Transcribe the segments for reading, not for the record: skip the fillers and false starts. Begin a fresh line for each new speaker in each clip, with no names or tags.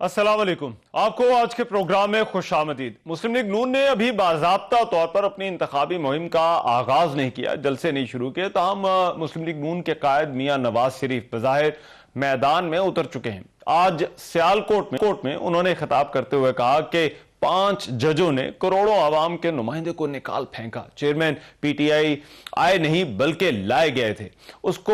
السلام علیکم، آپ کو آج کے پروگرام میں خوش آمدید۔ مسلم لیگ نون نے ابھی باضابطہ طور پر اپنی انتخابی مہم کا آغاز نہیں کیا، جلسے نہیں شروع کیے، تاہم مسلم لیگ نون کے قائد میاں نواز شریف بظاہر میدان میں اتر چکے ہیں۔ آج سیالکوٹ میں انہوں نے خطاب کرتے ہوئے کہا کہ 5 ججوں نے کروڑوں عوام کے نمائندے کو نکال پھینکا۔ چیئرمین پی ٹی آئی آئے نہیں بلکہ لائے گئے تھے، اس کو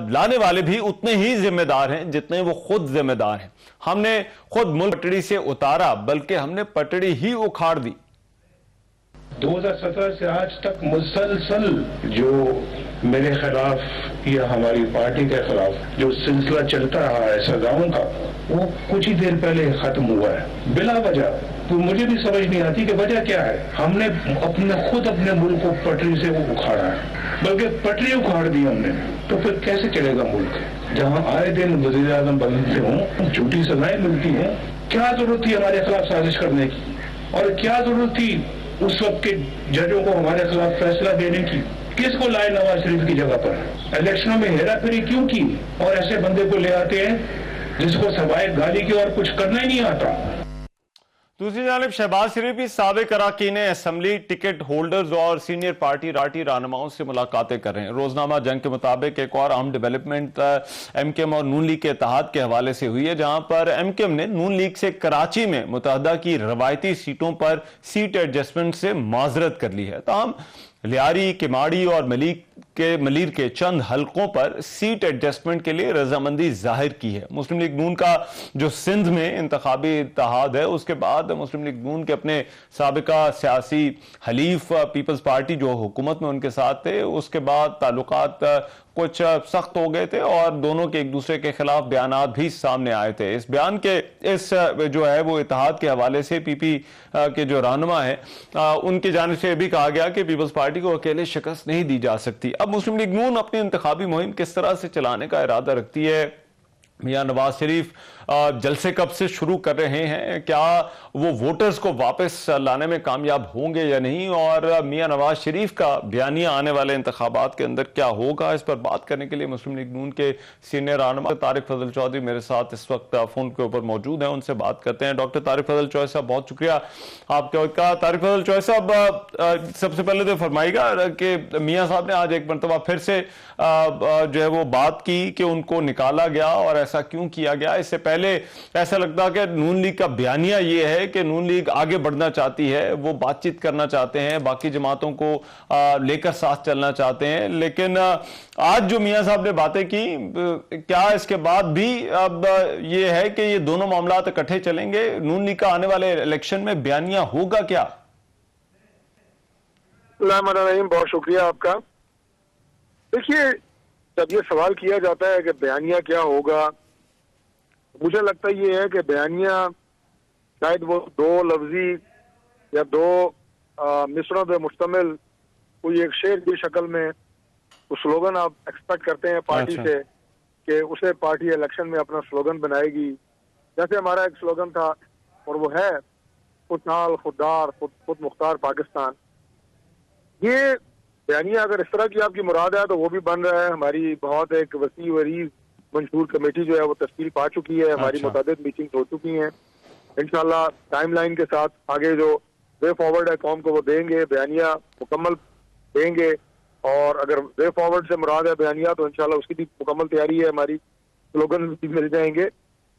لانے والے بھی اتنے ہی ذمہ دار ہیں جتنے وہ خود ذمہ دار ہیں۔ ہم نے خود ملک پٹڑی سے اتارا بلکہ ہم نے پٹڑی ہی اکھاڑ دی۔
2017 سے آج تک مسلسل جو میرے خلاف یا ہماری پارٹی کے خلاف جو سلسلہ چلتا رہا ہے سزاؤں کا، وہ کچھ ہی دیر پہلے ختم ہوا ہے بلا وجہ۔ تو مجھے بھی سمجھ نہیں آتی کہ وجہ کیا ہے۔ ہم نے خود اپنے ملک کو پٹری سے اکھاڑا ہے، بلکہ پٹری اکھاڑ دی ہم نے، تو پھر کیسے چلے گا ملک؟ جہاں آئے دن وزیر اعظم بنتے ہوں، جھوٹی سزائیں ملتی ہیں، کیا ضرورت تھی ہمارے خلاف سازش کرنے کی؟ اور کیا ضرورت تھی اس وقت کے ججوں کو ہمارے خلاف فیصلہ دینے کی؟ کس کو لائے نواز شریف کی جگہ پر؟ الیکشنوں میں ہیرا پھیری کیوں کی؟ اور ایسے بندے کو لے آتے ہیں جس کو سوائے گالی کے اور کچھ کرنا ہی نہیں آتا۔
دوسری جانب شہباز شریف بھی سابق اراکین اسمبلی ٹکٹ ہولڈرز اور سینئر پارٹی رہنماؤں سے ملاقاتیں کر رہے ہیں۔ روزنامہ جنگ کے مطابق ایک اور اہم ڈیولپمنٹ ایم کیو ایم اور نون لیگ کے اتحاد کے حوالے سے ہوئی ہے، جہاں پر ایم کیو ایم نے نون لیگ سے کراچی میں متحدہ کی روایتی سیٹوں پر سیٹ ایڈجسٹمنٹ سے معذرت کر لی ہے، تاہم لیاری، کماڑی اور ملیر کے چند حلقوں پر سیٹ ایڈجسٹمنٹ کے لیے رضامندی ظاہر کی ہے۔ مسلم لیگ نون کا جو سندھ میں انتخابی اتحاد ہے، اس کے بعد مسلم لیگ نون کے اپنے سابقہ سیاسی حلیف پیپلز پارٹی جو حکومت میں ان کے ساتھ تھے، اس کے بعد تعلقات کچھ سخت ہو گئے تھے اور دونوں کے ایک دوسرے کے خلاف بیانات بھی سامنے آئے تھے۔ اس بیان کے جو ہے وہ اتحاد کے حوالے سے پی پی کے جو رہنما ہیں، ان کی جانب سے یہ بھی کہا گیا کہ پیپلز پارٹی کو اکیلے شکست نہیں دی جا سکتی۔ اب مسلم لیگ نون اپنی انتخابی مہم کس طرح سے چلانے کا ارادہ رکھتی ہے؟ میاں نواز شریف جلسے کب سے شروع کر رہے ہیں؟ کیا وہ ووٹرز کو واپس لانے میں کامیاب ہوں گے یا نہیں؟ اور میاں نواز شریف کا بیانیہ آنے والے انتخابات کے اندر کیا ہوگا؟ اس پر بات کرنے کے لیے مسلم لیگ نون کے سینئر رہنما طارق فضل چودھری میرے ساتھ اس وقت فون کے اوپر موجود ہیں، ان سے بات کرتے ہیں۔ ڈاکٹر طارق فضل چودھری صاحب، بہت شکریہ آپ کا۔ طارق فضل چودھری صاحب، سب سے پہلے تو فرمائیے گا کہ میاں صاحب نے آج ایک مرتبہ پھر سے جو ہے وہ بات کی کہ ان کو نکالا گیا اور ایسا کیوں کیا گیا؟ اس سے پہلے ایسا لگتا کہ نون لیگ کا بیانیہ یہ ہے کہ نون لیگ آگے بڑھنا چاہتی ہے، وہ بات چیت کرنا چاہتے ہیں، باقی جماعتوں کو لے کر ساتھ چلنا چاہتے ہیں، لیکن آج جو میاں صاحب نے باتیں کی، کیا اس کے بعد بھی اب یہ ہے کہ یہ دونوں معاملات اکٹھے چلیں گے؟ نون لیگ کا آنے والے الیکشن میں بیانیہ ہوگا کیا؟
الرحمن الرحیم، بہت شکریہ آپ کا۔ دیکھیے، جب یہ سوال کیا جاتا ہے کہ بیانیہ کیا ہوگا، مجھے لگتا یہ ہے کہ بیانیہ شاید وہ 2 لفظی یا 2 مصرعوں پہ مشتمل کوئی ایک شعر کی شکل میں وہ سلوگن آپ ایکسپیکٹ کرتے ہیں پارٹی سے کہ اسے پارٹی الیکشن میں اپنا سلوگن بنائے گی، جیسے ہمارا ایک سلوگن تھا اور وہ ہے خودنال، خوددار، خود مختار پاکستان۔ یہ بیانیہ اگر اس طرح کی آپ کی مراد ہے تو وہ بھی بن رہا ہے۔ ہماری بہت ایک وسیع و عریض منشور کمیٹی جو ہے وہ تشکیل پا چکی ہے، ہماری متعدد میٹنگ ہو چکی ہیں۔ انشاءاللہ ٹائم لائن کے ساتھ آگے جو وے فارورڈ ہے قوم کو وہ دیں گے، بیانیہ مکمل دیں گے، اور اگر وے فارورڈ سے مراد ہے بیانیہ تو انشاءاللہ اس کی بھی مکمل تیاری ہے، ہماری سلوگن بھی مل جائیں گے۔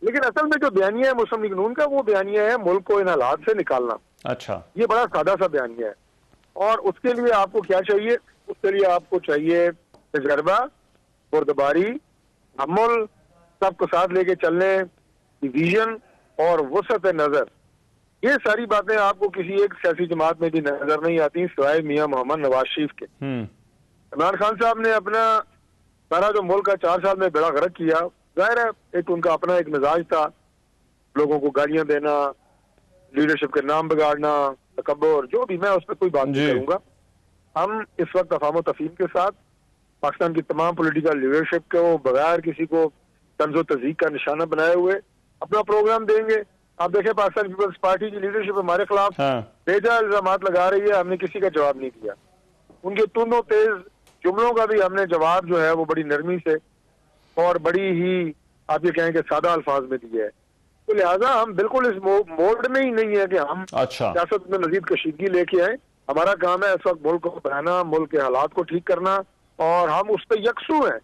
لیکن اصل میں جو بیانیہ ہے مسلم لیگ نون کا، وہ بیانیہ ہے ملک کو ان حالات سے نکالنا۔
اچھا، یہ
بڑا سادہ سا بیانیہ ہے، اور اس کے لیے آپ کو کیا چاہیے؟ اس کے لیے آپ کو چاہیے تجربہ، بردباری، تحمل، سب کو ساتھ لے کے چلنے، ویژن اور وسعت نظر۔ یہ ساری باتیں آپ کو کسی ایک سیاسی جماعت میں بھی نظر نہیں آتی سوائے میاں محمد نواز شریف کے۔ عمران خان صاحب نے اپنا سارا جو ملک کا 4 سال میں بیڑا غرق کیا، ظاہر ہے ایک ان کا اپنا ایک مزاج تھا، لوگوں کو گالیاں دینا، لیڈرشپ کے نام بگاڑنا، تکبر، جو بھی، میں اس پہ کوئی بات نہیں کروں گا۔ ہم اس وقت افہام و تفہیم کے ساتھ پاکستان کی تمام پولیٹیکل لیڈرشپ کو بغیر کسی کو طنز و تضییق کا نشانہ بنائے ہوئے اپنا پروگرام دیں گے۔ آپ دیکھیں پاکستان پیپلز پارٹی کی لیڈرشپ ہمارے خلاف بے جا الزامات لگا رہی ہے، ہم نے کسی کا جواب نہیں دیا۔ ان کے تند و تیز جملوں کا بھی ہم نے جواب جو ہے وہ بڑی نرمی سے اور بڑی ہی آپ یہ کہیں کہ سادہ الفاظ میں دیا ہے۔ تو لہٰذا ہم بالکل اس موڈ میں ہی نہیں ہے کہ ہم
اچھا
سیاست میں مزید کشیدگی لے کے آئیں. ہمارا کام ہے اس وقت ملک کو بنانا, ملک کے حالات کو ٹھیک کرنا, اور ہم اس پہ یکسو ہیں.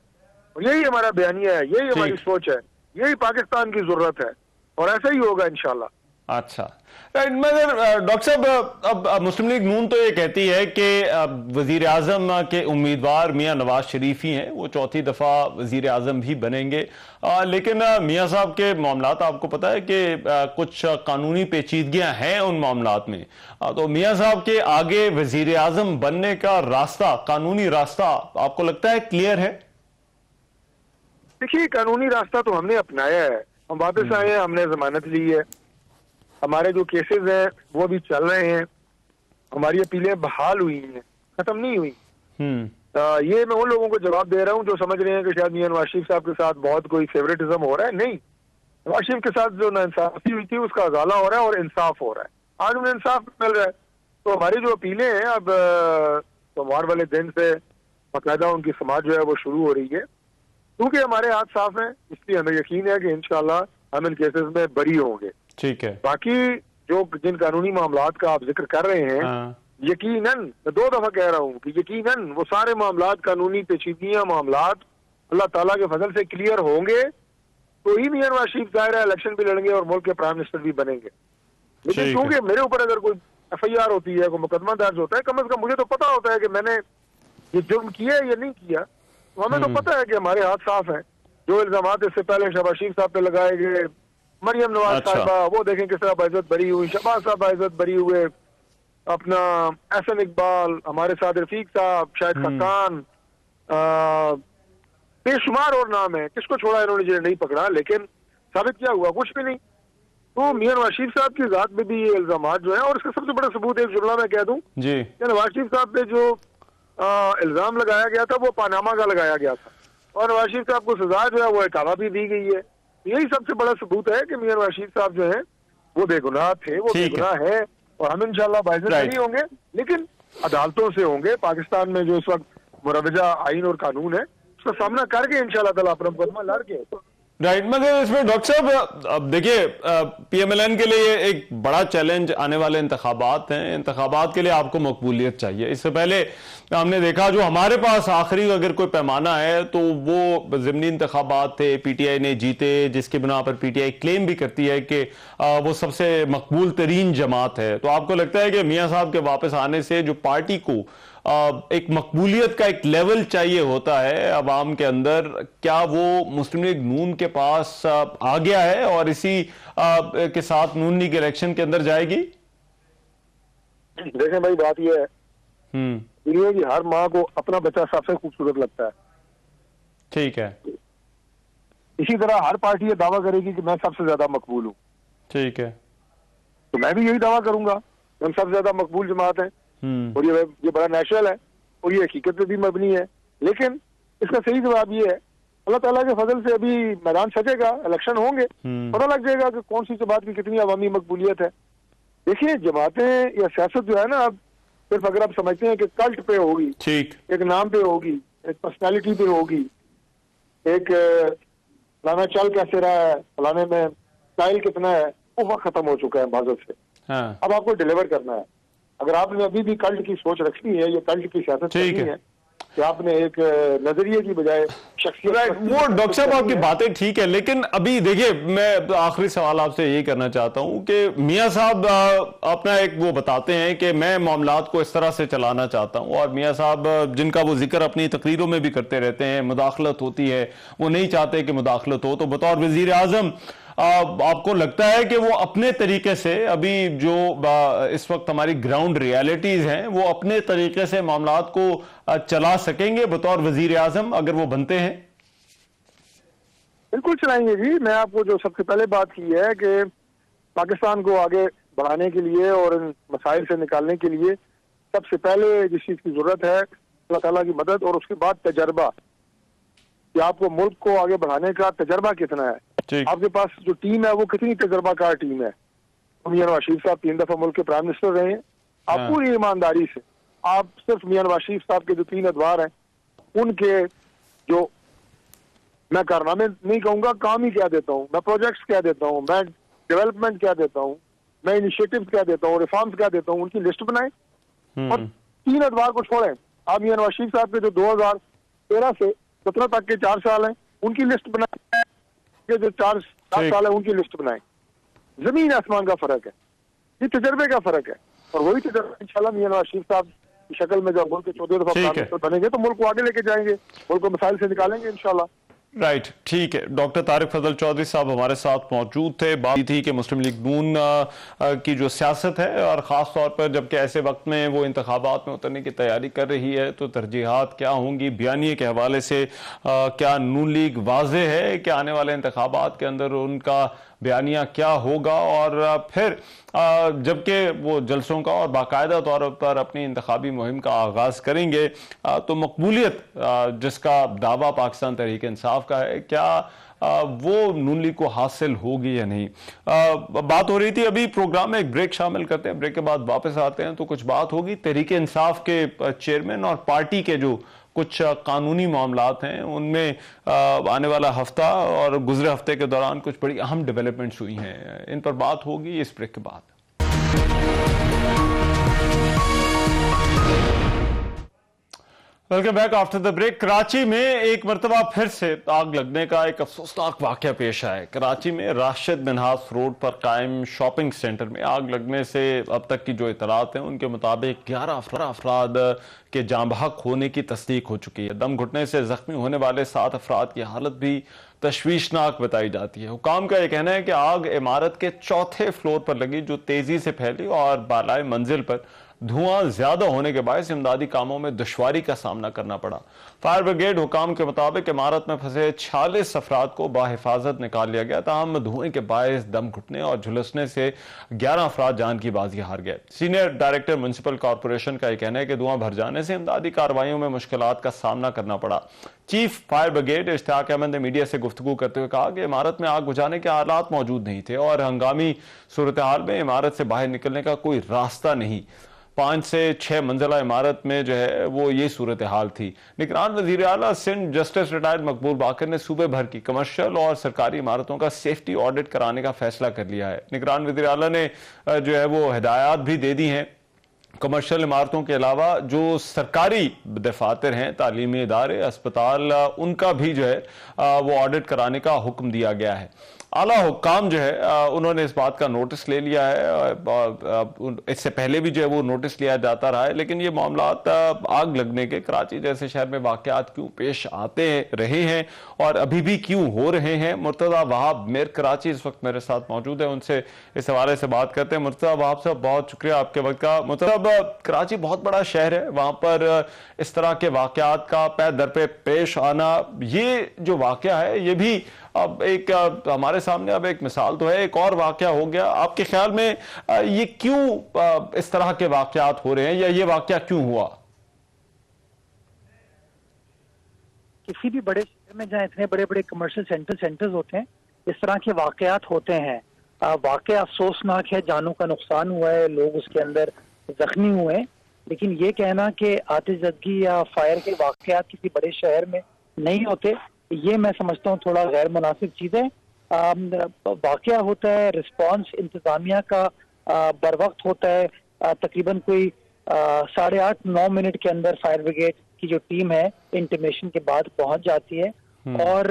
یہی ہمارا بیانیہ ہے, یہی ہماری سوچ ہے, یہی پاکستان کی ضرورت ہے, اور ایسا ہی ہوگا انشاءاللہ.
اچھا مگر ڈاکٹر صاحب, اب مسلم لیگ نون تو یہ کہتی ہے کہ وزیر اعظم کے امیدوار میاں نواز شریف ہی ہیں, وہ چوتھی دفعہ وزیر اعظم بھی بنیں گے, لیکن میاں صاحب کے معاملات آپ کو پتہ ہے کہ کچھ قانونی پیچیدگیاں ہیں ان معاملات میں, تو میاں صاحب کے آگے وزیر اعظم بننے کا راستہ, قانونی راستہ آپ کو لگتا ہے کلیئر ہے؟
دیکھیے, قانونی راستہ تو ہم نے اپنایا ہے, ہم واپس آئے ہیں, ہم نے ضمانت لی ہے, ہمارے جو کیسز ہیں وہ بھی چل رہے ہیں, ہماری اپیلیں بحال ہوئی ہیں, ختم نہیں ہوئی. یہ میں ان لوگوں کو جواب دے رہا ہوں جو سمجھ رہے ہیں کہ شاید میاں نواز شریف صاحب کے ساتھ بہت کوئی فیوریٹزم ہو رہا ہے. نہیں, نواز شریف کے ساتھ جو ناانصافی ہوئی تھی اس کا ازالہ ہو رہا ہے اور انصاف ہو رہا ہے. آج انہیں انصاف مل رہا ہے. تو ہماری جو اپیلیں ہیں اب سوموار والے دن سے باقاعدہ ان کی سماعت جو ہے وہ شروع ہو رہی ہے, کیونکہ ہمارے ہاتھ صاف ہیں, اس لیے ہمیں یقین ہے کہ انشاءاللہ ہم ان کیسز میں بری ہوں گے.
ٹھیک ہے.
باقی جو جن قانونی معاملات کا آپ ذکر کر رہے ہیں, یقیناً میں 2 دفعہ کہہ رہا ہوں کہ یقیناً وہ سارے معاملات, قانونی پیچیدگیاں معاملات اللہ تعالیٰ کے فضل سے کلیئر ہوں گے, تو ہی میاں نواز شریف ظاہر ہے الیکشن بھی لڑیں گے اور ملک کے پرائم منسٹر بھی بنیں گے. لیکن کیونکہ میرے اوپر اگر کوئی FIR ہوتی ہے, کوئی مقدمہ درج ہوتا ہے, کم از کم مجھے تو پتا ہوتا ہے کہ میں نے یہ جرم کیا ہے یا نہیں کیا, تو ہمیں تو پتا ہے کہ ہمارے ہاتھ صاف ہیں. جو الزامات اس سے پہلے شہباز شریف صاحب پہ لگائے گئے, مریم نواز صاحبہ, وہ دیکھیں کس طرح باعزت بری ہوئی, شہباز صاحب باعزت بری ہوئے, اپنا احسن اقبال, ہمارے ساتھ رفیق صاحب, شاہد خاقان, بے شمار اور نام ہے, کس کو چھوڑا انہوں نے جنہیں نہیں پکڑا, لیکن ثابت کیا ہوا, کچھ بھی نہیں. تو میاں نواز شریف صاحب کی ذات میں بھی یہ الزامات جو ہیں, اور اس کا سب سے بڑا ثبوت ایک جملہ میں کہہ دوں کہ نواز شریف صاحب پہ جو الزام لگایا گیا تھا وہ پاناما کا لگایا گیا تھا, اور نواز شریف صاحب کو سزا جو ہے وہ اکاوا بھی دی گئی ہے. یہی سب سے بڑا ثبوت ہے کہ میاں نواز شریف صاحب جو ہیں وہ بے گناہ تھے, وہ بے گناہ ہے, اور ہم انشاءاللہ باعزت نہیں ہوں گے, لیکن عدالتوں سے ہوں گے. پاکستان میں جو اس وقت مروجہ آئین اور قانون ہے اس کا سامنا کر کے انشاءاللہ تعالیٰ اپنا مقدمہ لڑ کے.
رائٹ, مگر اس میں ڈاکٹر صاحب اب دیکھیے PMLN کے لیے ایک بڑا چیلنج آنے والے انتخابات ہیں, انتخابات کے لیے آپ کو مقبولیت چاہیے. اس سے پہلے ہم نے دیکھا جو ہمارے پاس آخری اگر کوئی پیمانہ ہے تو وہ ضمنی انتخابات تھے, PTI نے جیتے, جس کی بنا پر PTI کلیم بھی کرتی ہے کہ وہ سب سے مقبول ترین جماعت ہے. تو آپ کو لگتا ہے کہ میاں صاحب کے واپس آنے سے جو پارٹی کو ایک مقبولیت کا ایک لیول چاہیے ہوتا ہے عوام کے اندر, کیا وہ مسلم لیگ نون کے پاس آ گیا ہے اور اسی کے ساتھ نون لیگ الیکشن کے اندر جائے گی؟
دیکھیں بھائی, بات یہ ہے دنیا کی ہر ماں کو اپنا بچہ سب سے خوبصورت لگتا ہے.
ٹھیک ہے.
اسی طرح ہر پارٹی یہ دعویٰ کرے گی کہ میں سب سے زیادہ مقبول ہوں.
ٹھیک ہے.
تو میں بھی یہی دعویٰ کروں گا, ہم سب سے زیادہ مقبول جماعت ہیں, اور یہ بڑا نیچرل ہے اور یہ حقیقت پہ بھی مبنی ہے. لیکن اس کا صحیح جواب یہ ہے, اللہ تعالیٰ کے فضل سے ابھی میدان سجے گا, الیکشن ہوں گے, پتہ لگ جائے گا کہ کون سی جماعت کی کتنی عوامی مقبولیت ہے. دیکھیے جماعتیں یا سیاست جو ہے نا, اب صرف اگر آپ سمجھتے ہیں کہ کلٹ پہ ہوگی, ایک نام پہ ہوگی, ایک پرسنالٹی پہ ہوگی, ایک فلانا چل کیسے رہا ہے, فلانے میں اسٹائل کتنا ہے, وہ وقت ختم ہو چکا ہے بازت سے. اب آپ کو ڈیلیور کرنا ہے. اگر آپ نے ابھی بھی کلٹ کی سوچ رکھنی ہے, یہ کلٹ کی سیاست کرنی ہے کہ آپ نے ایک نظریے کی بجائے شخصیت.
وہ ڈاکٹر صاحب آپ کی باتیں ٹھیک ہے, لیکن ابھی دیکھیے میں آخری سوال آپ سے یہی کرنا چاہتا ہوں کہ میاں صاحب اپنا ایک وہ بتاتے ہیں کہ میں معاملات کو اس طرح سے چلانا چاہتا ہوں, اور میاں صاحب جن کا وہ ذکر اپنی تقریروں میں بھی کرتے رہتے ہیں, مداخلت ہوتی ہے, وہ نہیں چاہتے کہ مداخلت ہو. تو بطور وزیر اعظم آپ کو لگتا ہے کہ وہ اپنے طریقے سے ابھی جو اس وقت ہماری گراؤنڈ ریالٹیز ہیں وہ اپنے طریقے سے معاملات کو چلا سکیں گے بطور وزیر اعظم اگر وہ بنتے ہیں؟
بالکل چلائیں گے جی. میں آپ کو جو سب سے پہلے بات کی ہے کہ پاکستان کو آگے بڑھانے کے لیے اور ان مسائل سے نکالنے کے لیے سب سے پہلے جس چیز کی ضرورت ہے اللہ تعالیٰ کی مدد, اور اس کے بعد تجربہ, کہ آپ کو ملک کو آگے بڑھانے کا تجربہ کتنا ہے. آپ کے پاس جو ٹیم ہے وہ کتنی تجربہ کار ٹیم ہے. میاں نواز شریف صاحب 3 دفعہ ملک کے پرائم منسٹر رہے ہیں. آپ پوری ایمانداری سے, آپ صرف میاں نواز شریف صاحب کے جو 3 ادوار ہیں ان کے جو میں کارنامے نہیں کہوں گا, کام ہی کہہ دیتا ہوں, میں پروجیکٹس کہہ دیتا ہوں, میں ڈیولپمنٹ کیا دیتا ہوں، میں انیشیٹو کیا دیتا ہوں، ریفارمز کیا دیتا ہوں، ان کی لسٹ بنائیں اور 3 ادوار کو چھوڑیں. آپ میاں نواز شریف صاحب کے جو 2013 سے 17 تک کے 4 سال ہیں ان کی لسٹ بنائیں، جو 4 سال ہیں ان کی لسٹ بنائیں. زمین آسمان کا فرق ہے، یہ تجربے کا فرق ہے، اور وہی تجربہ انشاءاللہ میاں نواز شریف صاحب کی شکل میں جب ملک کے 14 دفعہ پرائم منسٹر بنیں گے تو ملک کو آگے لے کے جائیں گے، ملک کو مسائل سے نکالیں گے انشاءاللہ.
رائٹ، ٹھیک ہے. ڈاکٹر طارق فضل چودھری صاحب ہمارے ساتھ موجود تھے. بات تھی کہ مسلم لیگ نون کی جو سیاست ہے، اور خاص طور پر جبکہ ایسے وقت میں وہ انتخابات میں اترنے کی تیاری کر رہی ہے، تو ترجیحات کیا ہوں گی. بیانیے کے حوالے سے کیا نون لیگ واضح ہے کہ آنے والے انتخابات کے اندر ان کا بیانیہ کیا ہوگا، اور پھر جبکہ وہ جلسوں کا اور باقاعدہ طور پر اپنی انتخابی مہم کا آغاز کریں گے، تو مقبولیت جس کا دعویٰ پاکستان تحریک انصاف کا ہے، کیا وہ نون لیگ کو حاصل ہوگی یا نہیں. بات ہو رہی تھی ابھی پروگرام میں، ایک بریک شامل کرتے ہیں، بریک کے بعد واپس آتے ہیں تو کچھ بات ہوگی تحریک انصاف کے چیئرمین اور پارٹی کے جو کچھ قانونی معاملات ہیں ان میں آنے والا ہفتہ اور گزرے ہفتے کے دوران کچھ بڑی اہم ڈیولپمنٹس ہوئی ہیں، ان پر بات ہوگی اس بریک کے بعد. Welcome back after the break. Karachi میں ایک مرتبہ پھر سے آگ لگنے کا ایک افسوسناک واقعہ پیش آیا ہے. کراچی میں راشد منہاس روڈ پر قائم شاپنگ سینٹر میں آگ لگنے سے اب تک کی جو اطلاعات ہیں ان کے مطابق 11 افراد کے جاں بحق ہونے کی تصدیق ہو چکی ہے. دم گھٹنے سے زخمی ہونے والے 7 افراد کی حالت بھی تشویشناک بتائی جاتی ہے. حکام کا یہ کہنا ہے کہ آگ عمارت کے 4تھے فلور پر لگی جو تیزی سے پھیلی اور بالائے منزل پر دھواں زیادہ ہونے کے باعث امدادی کاموں میں دشواری کا سامنا کرنا پڑا. فائر بریگیڈ حکام کے مطابق عمارت میں پھنسے 46 افراد کو بحفاظت نکال لیا گیا، تاہم دھوئیں کے باعث دم گھٹنے اور جھلسنے سے 11 افراد جان کی بازی ہار گئے. سینئر ڈائریکٹر میونسپل کارپوریشن کا یہ کہنا ہے کہ دھواں بھر جانے سے امدادی کارروائیوں میں مشکلات کا سامنا کرنا پڑا. چیف فائر بریگیڈ اشتیاق احمد نے میڈیا سے گفتگو کرتے ہوئے کہا کہ عمارت میں آگ بجھانے کے آلات موجود نہیں تھے اور ہنگامی صورتحال میں عمارت سے باہر نکلنے کا کوئی راستہ نہیں. 5 سے 6 منزلہ عمارت میں جو ہے وہ یہ صورتحال تھی. نگران وزیر اعلیٰ سندھ جسٹس ریٹائرڈ مقبول باقر نے صوبے بھر کی کمرشل اور سرکاری عمارتوں کا سیفٹی آڈٹ کرانے کا فیصلہ کر لیا ہے. نگران وزیر اعلیٰ نے جو ہے وہ ہدایات بھی دے دی ہیں. کمرشل عمارتوں کے علاوہ جو سرکاری دفاتر ہیں، تعلیمی ادارے، اسپتال، ان کا بھی جو ہے وہ آڈٹ کرانے کا حکم دیا گیا ہے. اعلیٰ حکام جو ہے انہوں نے اس بات کا نوٹس لے لیا ہے. اس سے پہلے بھی جو ہے وہ نوٹس لیا جاتا رہا ہے، لیکن یہ معاملات آگ لگنے کے کراچی جیسے شہر میں واقعات کیوں پیش آتے رہے ہیں اور ابھی بھی کیوں ہو رہے ہیں. مرتضیٰ وہاب میئر کراچی اس وقت میرے ساتھ موجود ہے، ان سے اس حوالے سے بات کرتے ہیں. مرتضیٰ وہاب صاحب بہت شکریہ آپ کے وقت کا. مطلب کراچی بہت بڑا شہر ہے، وہاں پر اس طرح کے واقعات کا پے در پہ پیش آنا، یہ جو واقعہ ہے یہ بھی اب ایک ہمارے سامنے اب ایک مثال تو ہے، ایک اور واقعہ ہو گیا. آپ کے خیال میں یہ کیوں اس طرح کے واقعات ہو رہے ہیں، یا یہ واقعہ کیوں ہوا؟
کسی بھی بڑے شہر میں جہاں اتنے بڑے بڑے کمرشل سینٹرز ہوتے ہیں، اس طرح کے واقعات ہوتے ہیں. واقعہ افسوسناک ہے، جانوں کا نقصان ہوا ہے، لوگ اس کے اندر زخمی ہوئے ہیں، لیکن یہ کہنا کہ آتش زدگی یا فائر کے واقعات کسی بڑے شہر میں نہیں ہوتے، یہ میں سمجھتا ہوں تھوڑا غیر مناسب چیز ہے. واقعہ ہوتا ہے، رسپانس انتظامیہ کا بر وقت ہوتا ہے. تقریباً کوئی 8:30-9 منٹ کے اندر فائر بریگیڈ کی جو ٹیم ہے انٹیمیشن کے بعد پہنچ جاتی ہے، اور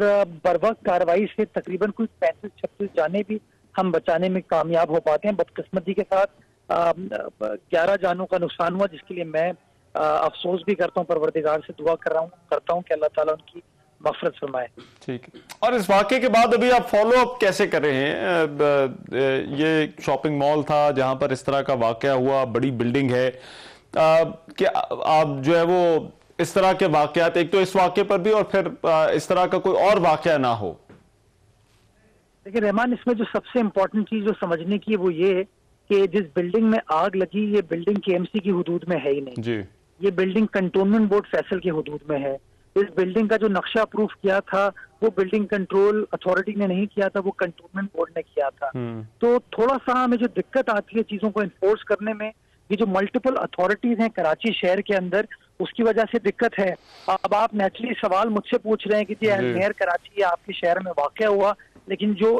بر وقت کارروائی سے تقریباً کوئی 35-36 جانیں بھی ہم بچانے میں کامیاب ہو پاتے ہیں. بدقسمتی کے ساتھ 11 جانوں کا نقصان ہوا، جس کے لیے میں افسوس بھی کرتا ہوں، پروردگار سے دعا کرتا ہوں کہ اللہ تعالیٰ ان کی مغفرت فرمائے.
ٹھیک ہے. اور اس واقعے کے بعد ابھی آپ فالو اپ کیسے کر رہے ہیں؟ یہ شاپنگ مال تھا جہاں پر اس طرح کا واقعہ ہوا، بڑی بلڈنگ ہے، کہ آپ جو ہے وہ اس طرح کے واقعات، ایک تو اس واقعے پر بھی اور پھر اس طرح کا کوئی اور واقعہ نہ ہو.
لیکن رحمان، اس میں جو سب سے امپورٹنٹ چیز جو سمجھنے کی ہے وہ یہ ہے کہ جس بلڈنگ میں آگ لگی، یہ بلڈنگ کے KMC کی حدود میں ہے ہی نہیں
جی.
یہ بلڈنگ کنٹونمنٹ بورڈ فیصل کی حدود میں ہے. اس بلڈنگ کا جو نقشہ اپروو کیا تھا وہ بلڈنگ کنٹرول اتھارٹی نے نہیں کیا تھا، وہ کنٹونمنٹ بورڈ نے کیا تھا. تو تھوڑا سا ہمیں جو دقت آتی ہے چیزوں کو انفورس کرنے میں، یہ جو ملٹیپل اتھارٹیز ہیں کراچی شہر کے اندر، اس کی وجہ سے دقت ہے. اب آپ نیچرلی سوال مجھ سے پوچھ رہے ہیں کہ جی میئر کراچی آپ کے شہر میں واقع ہوا، لیکن جو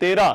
13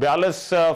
42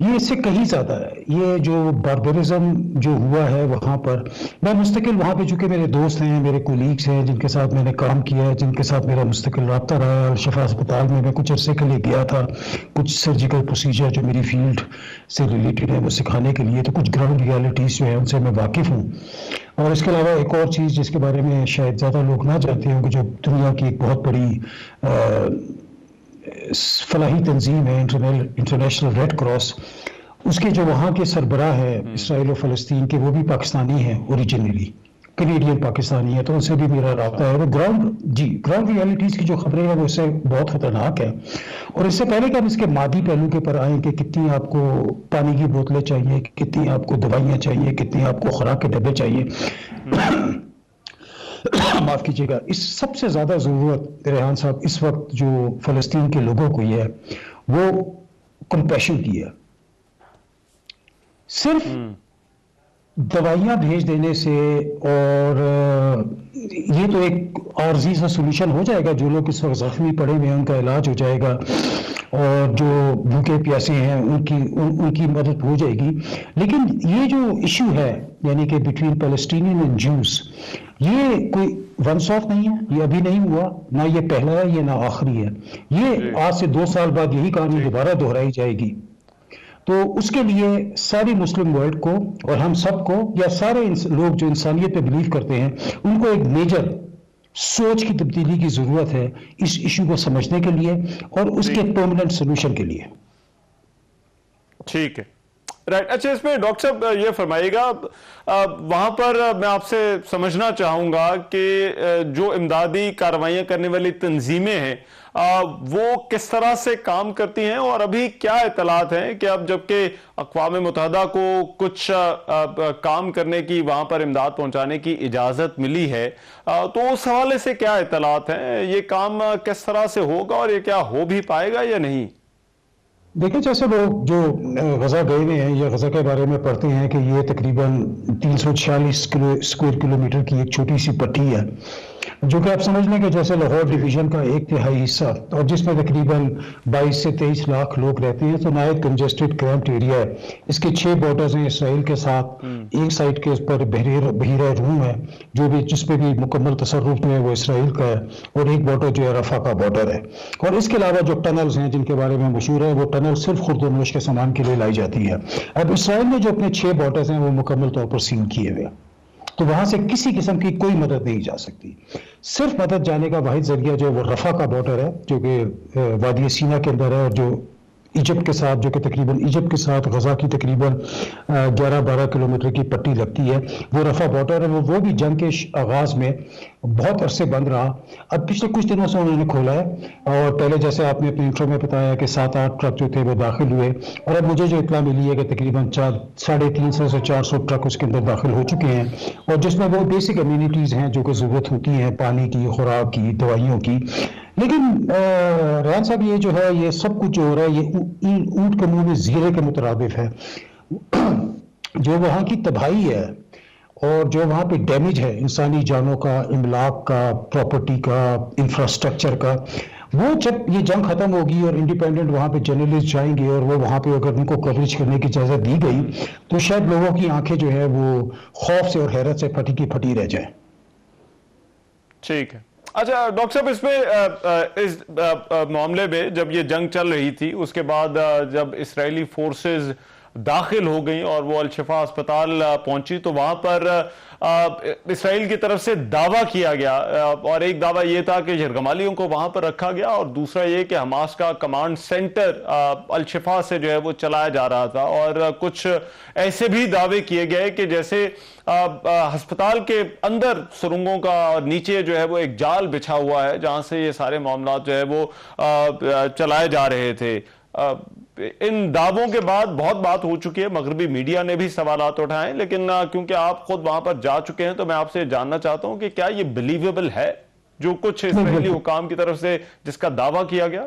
یہ اس سے کہیں زیادہ ہے. یہ جو باربرزم جو ہوا ہے وہاں پر، میں مستقل وہاں پہ چونکہ میرے دوست ہیں، میرے کولیگس ہیں جن کے ساتھ میں نے کام کیا ہے، جن کے ساتھ میرا مستقل رابطہ رہا ہے. الشفا اسپتال میں کچھ عرصے کے لیے گیا تھا، کچھ سرجیکل پروسیجر جو میری فیلڈ سے ریلیٹڈ ہے وہ سکھانے کے لیے، تو کچھ گراؤنڈ ریالٹیز جو ہے ان سے میں واقف ہوں. اور اس کے علاوہ ایک اور چیز جس کے بارے میں شاید زیادہ لوگ نہ جانتے ہوں کہ جو دنیا کی ایک بہت بڑی فلاحی تنظیم ہے انٹرنیشنل ریڈ کراس، اس کے جو وہاں کے سربراہ ہے اسرائیل و فلسطین کے، وہ بھی پاکستانی ہیں، اوریجنلی کینیڈین پاکستانی ہے. تو ان سے بھی میرا رابطہ ہے. وہ گراؤنڈ ریالٹیز کی جو خبریں ہیں وہ اس سے بہت خطرناک ہے. اور اس سے پہلے کہ ہم اس کے مادی پہلو کے پر آئیں کہ کتنی آپ کو پانی کی بوتلیں چاہیے، کتنی آپ کو دوائیاں چاہیے، کتنی آپ کو خوراک کے ڈبے چاہیے، معاف کیجیے گا، اس سب سے زیادہ ضرورت ریحان صاحب اس وقت جو فلسطین کے لوگوں کو یہ ہے وہ کمپیشن کی ہے. صرف دوائیاں بھیج دینے سے اور یہ تو ایک عارضی سا سولوشن ہو جائے گا، جو لوگ اس وقت زخمی پڑے ہوئے ہیں ان کا علاج ہو جائے گا، اور جو بھوکے پیاسے ہیں ان کی مدد ہو جائے گی. لیکن یہ جو ایشو ہے یعنی کہ بٹوین پیلسٹینین اینڈ جوز، یہ کوئی ونس آف نہیں ہے، یہ ابھی نہیں ہوا، نہ یہ پہلا ہے یہ نہ آخری ہے. یہ آج سے 2 سال بعد یہی کہانی دوبارہ دہرائی جائے گی. تو اس کے لیے ساری مسلم ورلڈ کو اور ہم سب کو، یا سارے لوگ جو انسانیت پہ بلیو کرتے ہیں، ان کو ایک میجر سوچ کی تبدیلی کی ضرورت ہے اس ایشو کو سمجھنے کے لیے اور اس کے پرماننٹ سولوشن کے لیے.
ٹھیک ہے، رائٹ. اچھا، اس میں ڈاکٹر صاحب یہ فرمائیے گا، وہاں پر میں آپ سے سمجھنا چاہوں گا کہ جو امدادی کارروائیاں کرنے والی تنظیمیں ہیں وہ کس طرح سے کام کرتی ہیں، اور ابھی کیا اطلاعات ہیں کہ اب جبکہ اقوام متحدہ کو کچھ کام کرنے کی، وہاں پر امداد پہنچانے کی اجازت ملی ہے، تو اس حوالے سے کیا اطلاعات ہیں؟ یہ کام کس طرح سے ہوگا اور یہ کیا ہو بھی پائے گا یا نہیں؟
دیکھیں، جیسے لوگ جو غزہ گئے ہوئے ہیں یا غزہ کے بارے میں پڑھتے ہیں کہ یہ تقریباً 346 اسکوائر کلومیٹر کی ایک چھوٹی سی پٹی ہے، جو کہ آپ سمجھ لیں کہ جیسے لاہور ڈویژن کا 1/3 حصہ، اور جس میں تقریباً 22 سے 23 لاکھ لوگ رہتے ہیں. تو نہایت کنجسٹڈ کریمپڈ ایریا ہے. اس کے 6 بارڈرز ہیں اسرائیل کے ساتھ. ایک سائڈ کے اس پر بحیرہ روم ہے جس پہ بھی مکمل تصرف جو ہے وہ اسرائیل کا ہے، اور ایک بارڈر جو ہے رفح کا بارڈر ہے. اور اس کے علاوہ جو ٹنلز ہیں جن کے بارے میں مشہور ہے، وہ ٹنل صرف خرد و نوش کے سامان کے لیے لائی جاتی ہے. اب اسرائیل نے جو اپنے 6 بارڈرز ہیں وہ مکمل طور پر سیل کیے ہوئے، تو وہاں سے کسی قسم کی کوئی مدد نہیں جا سکتی. صرف مدد جانے کا واحد ذریعہ جو ہے وہ رفح کا بارڈر ہے، جو کہ وادی سینا کے اندر ہے، اور جو ایجپٹ کے ساتھ، جو کہ تقریباً ایجپٹ کے ساتھ غزہ کی تقریباً 11-12 کلومیٹر کی پٹی لگتی ہے، وہ رفح بارڈر ہے. وہ بھی جنگ کے آغاز میں بہت عرصے بند رہا. اب پچھلے کچھ دنوں سے انہوں نے کھولا ہے، اور پہلے جیسے آپ نے اپنے انٹرو میں بتایا کہ 7-8 ٹرک جو تھے وہ داخل ہوئے، اور اب مجھے جو اطلاع ملی ہے کہ تقریباً 350 سے 400 ٹرک اس کے اندر داخل ہو چکے ہیں، اور جس میں وہ بیسک امیونٹیز ہیں جو کہ ضرورت ہوتی ہیں، پانی کی، خوراک کی، دوائیوں کی. لیکن ریحان صاحب، یہ جو ہے یہ سب کچھ جو ہو رہا ہے یہ اونٹ کے منہ میں زیرے کے مترادف ہے. جو وہاں کی تباہی ہے اور جو وہاں پہ ڈیمیج ہے انسانی جانوں کا، املاک کا، پراپرٹی کا، انفراسٹرکچر کا، وہ جب یہ جنگ ختم ہوگی اور انڈیپینڈنٹ وہاں پہ جرنلسٹ جائیں گے اور وہ وہاں پہ اگر ان کو کوریج کرنے کی اجازت دی گئی تو شاید لوگوں کی آنکھیں جو ہے وہ خوف سے اور حیرت سے پھٹی کی پھٹی رہ جائیں.
ٹھیک ہے. اچھا ڈاکٹر صاحب، اس میں اس معاملے میں جب یہ جنگ چل رہی تھی، اس کے بعد جب اسرائیلی فورسز داخل ہو گئیں اور وہ الشفا اسپتال پہنچی، تو وہاں پر اسرائیل کی طرف سے دعویٰ کیا گیا، اور ایک دعویٰ یہ تھا کہ یرغمالیوں کو وہاں پر رکھا گیا، اور دوسرا یہ کہ حماس کا کمانڈ سینٹر الشفا سے جو ہے وہ چلایا جا رہا تھا. اور کچھ ایسے بھی دعوے کیے گئے کہ جیسے ہسپتال کے اندر سرنگوں کا اور نیچے جو ہے وہ ایک جال بچھا ہوا ہے جہاں سے یہ سارے معاملات جو ہے وہ چلائے جا رہے تھے. ان دعووں کے بعد بہت بات ہو چکی ہے، مغربی میڈیا نے بھی سوالات اٹھائے، لیکن کیونکہ آپ خود وہاں پر جا چکے ہیں تو میں آپ سے جاننا چاہتا ہوں کہ کیا یہ بلیویبل ہے جو کچھ اسرائیلی حکام کی طرف سے جس کا دعویٰ کیا گیا؟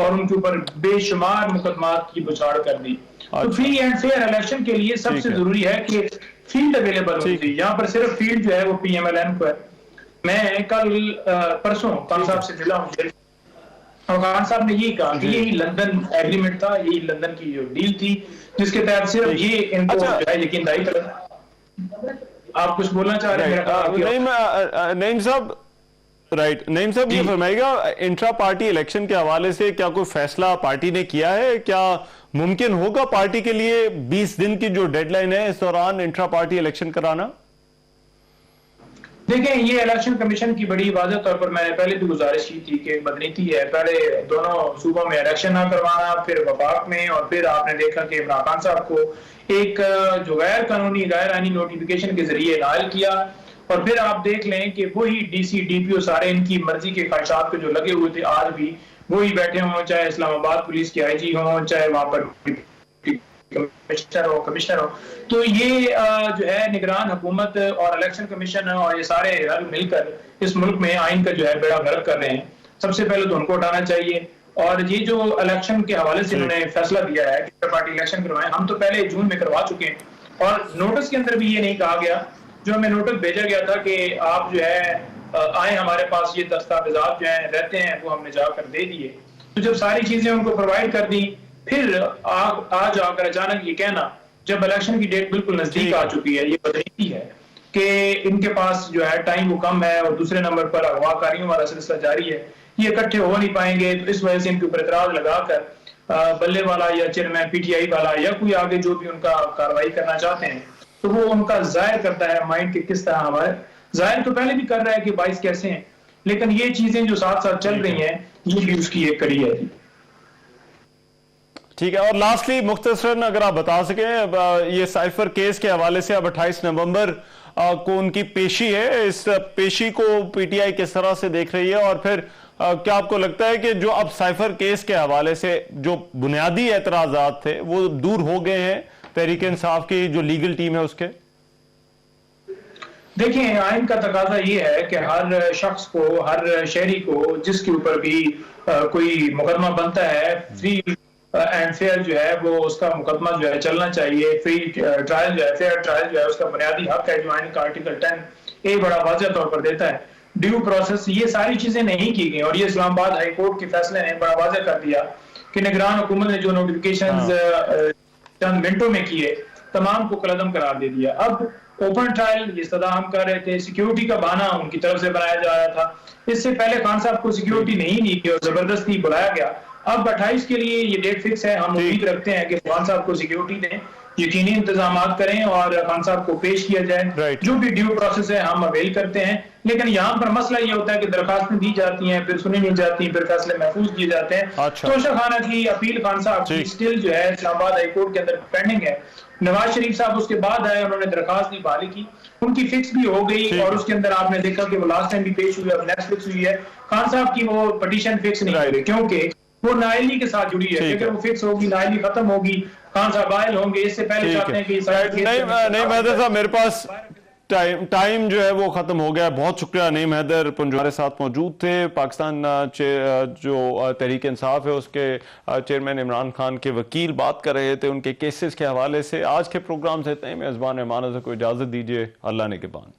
اور ان کے اوپر بے شمار مقدمات کی بچھاڑ کر دی. تو فری اینڈ فیئر الیکشن کے لیے سب سے ضروری ہے کہ فیلڈ اویلیبل ہونی چاہیے. یہاں پر صرف فیلڈ جو ہے وہ پی ایم ایل این کو ہے. میں کل پرسوں خان صاحب سے ملا ہوں اور خان صاحب نے یہی کہا کہ یہی لندن ایگریمنٹ تھا, یہی لندن کی جو ڈیل تھی جس کے تحت صرف یہ ان کو جو ہے یقین دہانی کرنا. آپ کچھ بولنا چاہ رہے ہیں؟
نعیم صاحب, رائٹ, نعیم صاحب یہ فرمائے گا انٹرا پارٹی الیکشن کے حوالے سے کیا کوئی فیصلہ پارٹی نے کیا ہے؟ کیا ممکن ہوگا پارٹی کے لیے 20 دن کی جو ڈیڈ لائن ہے اس دوران انٹرا پارٹی الیکشن کرانا؟
دیکھیں, یہ الیکشن کمیشن کی بڑی واضح طور پر میں نے پہلے بھی گزارش کی تھی کہ بدنیتی ہے. پہلے دونوں صوبوں میں الیکشن نہ کروانا, پھر وفاق میں, اور پھر آپ نے دیکھا کہ عمران خان صاحب کو ایک جو غیر قانونی غیر آئینی نوٹیفیکیشن کے ذریعے نائل کیا, اور پھر آپ دیکھ لیں کہ وہی ڈی سی ڈی پی او سارے ان کی مرضی کے خواہشات پہ جو لگے ہوئے تھے آج بھی وہی بیٹھے ہوں, چاہے اسلام آباد پولیس کے آئی جی ہوں, چاہے وہاں پر کمشنر ہو. تو یہ جو ہے نگران حکومت اور الیکشن کمیشن اور یہ سارے رل مل کر اس ملک میں آئین کا جو ہے بیڑا غرق کر رہے ہیں. سب سے پہلے تو ان کو ہٹانا چاہیے. اور یہ جو الیکشن کے حوالے سے انہوں نے فیصلہ دیا ہے کہ پارٹی الیکشن کروائیں, ہم تو پہلے جون میں کروا چکے ہیں, اور نوٹس کے اندر بھی یہ نہیں کہا گیا, جو ہمیں نوٹس بھیجا گیا تھا کہ آپ جو ہے آئیں ہمارے پاس, یہ دستاویزات جو ہیں رہتے ہیں وہ ہم نے جا کر دے دیے. تو جب ساری چیزیں ان کو پرووائڈ کر دی, پھر آج آ کر اچانک یہ کہنا جب الیکشن کی ڈیٹ بالکل نزدیک آ چکی ہے, یہ بدنیتی ہے کہ ان کے پاس جو ہے ٹائم وہ کم ہے, اور دوسرے نمبر پر اغوا کاریوں والا سلسلہ جاری ہے, یہ اکٹھے ہو نہیں پائیں گے. تو اس وجہ سے ان کے اوپر اعتراض لگا کر بلے والا یا چیئرمین پی ٹی آئی والا یا کوئی آگے جو بھی ان کا کاروائی کرنا چاہتے ہیں, تو وہ ان کا ظاہر کرتا ہے مائنڈ کہ کس طرح ہمارے ظاہر تو پہلے بھی کر رہا ہے کہ 22 کیسے ہیں, لیکن یہ چیزیں جو ساتھ ساتھ چل رہی ہیں یہ بھی اس کی ایک کڑی ہے.
ٹھیک ہے, اور لاسٹلی مختصراً اگر آپ بتا سکیں یہ سائفر کیس کے حوالے سے اب 28 نومبر کو ان کی پیشی ہے, اس پیشی کو پی ٹی آئی کس طرح سے دیکھ رہی ہے, اور پھر کیا آپ کو لگتا ہے کہ جو اب سائفر کیس کے حوالے سے جو بنیادی اعتراضات تھے وہ دور ہو گئے ہیں تحریک انصاف کی جو لیگل ٹیم ہے اس کے؟
دیکھیں, آئین کا تقاضا یہ ہے کہ ہر شخص کو, ہر شہری کو جس کے اوپر بھی کوئی مقدمہ بنتا ہے, فری اینڈ فیئر جو ہے وہ اس کا مقدمہ جو ہے چلنا چاہیے. فری ٹرائل جو ہے, فیئر ٹرائل جو ہے اس کا بنیادی حق ہے جو آئین کا آرٹیکل 10A بڑا واضح طور پر دیتا ہے. ڈیو پروسیس, یہ ساری چیزیں نہیں کی گئی, اور یہ اسلام آباد ہائی کورٹ کے فیصلے نے بڑا واضح کر دیا کہ نگران حکومت نے جو نوٹیفیکیشنز چند منٹوں میں کیے تمام کو کالعدم قرار دے دیا. اب اوپن ٹرائل یہ صدا ہم کر رہے تھے, سیکیورٹی کا بہانہ ان کی طرف سے بنایا جا رہا تھا. اس سے پہلے خان صاحب کو سیکیورٹی نہیں دی گئی اور زبردستی بلایا گیا. اب 28 کے لیے یہ ڈیٹ فکس ہے, ہم امید رکھتے ہیں کہ خان صاحب کو سیکیورٹی دیں, یقینی انتظامات کریں اور خان صاحب کو پیش کیا جائے. جو بھی ڈیو پروسیس ہے ہم اویل کرتے ہیں, لیکن یہاں پر مسئلہ یہ ہوتا ہے کہ درخواستیں دی جاتی ہیں, پھر سنی نہیں جاتی, پھر فیصلے محفوظ کیے جاتے ہیں. توشہ خانہ کی اپیل خان صاحب کی سٹل جو ہے اسلام آباد ہائی کورٹ کے اندر پینڈنگ ہے. نواز شریف صاحب اس کے بعد آئے, انہوں نے درخواست نہیں بحالی کی, ان کی فکس بھی ہو گئی, اور اس کے اندر آپ نے دیکھا کہ وہ لاسٹ ٹائم بھی پیش ہوئی اور نیکسٹ فکس ہوئی ہے. خان صاحب کی وہ پٹیشن فکس نہیں ہوئی کیونکہ وہ نائلی کے ساتھ جڑی ہے. اگر وہ فکس ہوگی, نائلی ختم ہوگی, خان صاحب آئل ہوں گے, اس سے پہلے چاہتے ہیں کہ
نہیں حیدر صاحب, میرے پاس ٹائم جو ہے وہ ختم ہو گیا. بہت شکریہ. نعیم حیدر پنجوارے ساتھ موجود تھے. پاکستان جو تحریک انصاف ہے اس کے چیئرمین عمران خان کے وکیل بات کر رہے تھے ان کے کیسز کے حوالے سے. آج کے پروگرام سے اتنے میں ازبان رحمان کو اجازت دیجیے. اللہ نگہبان.